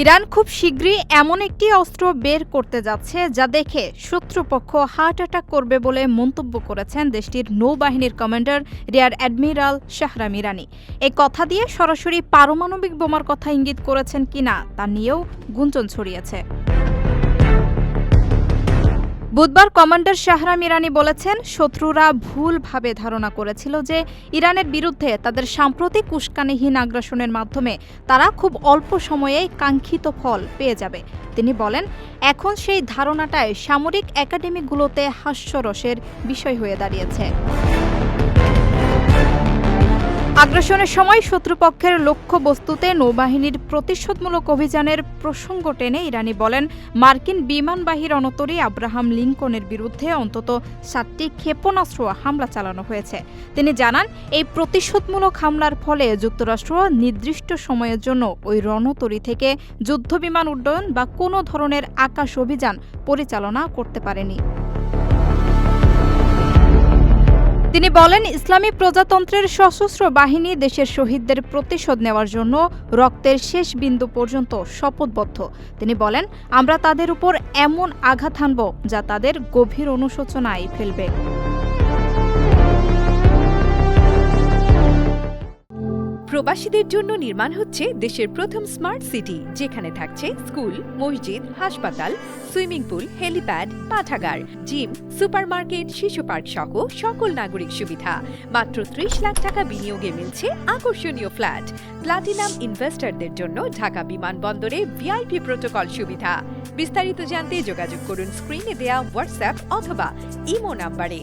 Iran খুব শীঘ্রই এমন একটি অস্ত্র বের করতে যাচ্ছে যা দেখে শত্রুপক্ষ হার্ট অ্যাটাক করবে বলে মন্তব্য করেছেন দেশটির নৌবাহিনীর কমান্ডার রিয়ার অ্যাডমিরাল শাহরাম ইরানি। এই কথা দিয়ে সরাসরি পারমাণবিক বোমার কথা ইঙ্গিত করেছেন কিনা তা নিয়েও গুঞ্জন ছড়িয়েছে। বুধবার কমান্ডার শাহরাম ইরানি বলেছেন, শত্রুরা ভুলভাবে ধারণা করেছিল যে ইরানের বিরুদ্ধে তাদের সাম্প্রতিক উস্কানিহীন আগ্রাসনের মাধ্যমে তারা খুব অল্প সময়েই কাঙ্ক্ষিত ফল পেয়ে যাবে। তিনি বলেন, এখন সেই ধারণাটাই সামরিক একাডেমিগুলোতে হাস্যরসের বিষয় হয়ে দাঁড়িয়েছে। আগ্রাসনের সময় শত্রুপক্ষের লক্ষ্যবস্তুতে নৌবাহিনীর প্রতিশোধমূলক অভিযানের প্রসঙ্গ টেনে ইরানি বলেন, মার্কিন বিমানবাহী রণতরী আব্রাহাম লিঙ্কনের বিরুদ্ধে অন্তত 7টি ক্ষেপণাস্ত্র হামলা চালানো হয়েছে। তিনি জানান, এই প্রতিশোধমূলক হামলার ফলে যুক্তরাষ্ট্র নির্দিষ্ট সময়ের জন্য ওই রণতরী থেকে যুদ্ধবিমান উড্ডয়ন বা কোনো ধরনের আকাশ অভিযান পরিচালনা করতে পারেনি। তিনি বলেন, ইসলামী প্রজাতন্ত্রের সশস্ত্র বাহিনী দেশের শহীদদের প্রতিশোধ নেওয়ার জন্য রক্তের শেষ বিন্দু পর্যন্ত শপথবদ্ধ। তিনি বলেন, আমরা তাদের উপর এমন আঘাত হানব যা তাদের গভীর অনুশোচনায় ফেলবে। প্রবাসীদের জন্য নির্মাণ হচ্ছে দেশের প্রথম স্মার্ট সিটি, যেখানে থাকছে স্কুল, মসজিদ, হাসপাতাল, সুইমিং পুল, হেলিপ্যাড, পাঠাগার, জিম, সুপারমার্কেট, শিশু পার্ক সহ সকল নাগরিক সুবিধা। মাত্র 30 লাখ টাকা বিনিয়োগে মিলছে আকর্ষণীয় ফ্ল্যাট। প্লাটিনাম ইনভেস্টরদের জন্য ঢাকা বিমানবন্দরে ভিআইপি প্রোটোকল সুবিধা। বিস্তারিত জানতে যোগাযোগ করুন স্ক্রিনে দেয়া হোয়াটসঅ্যাপ অথবা ইমো নাম্বারে।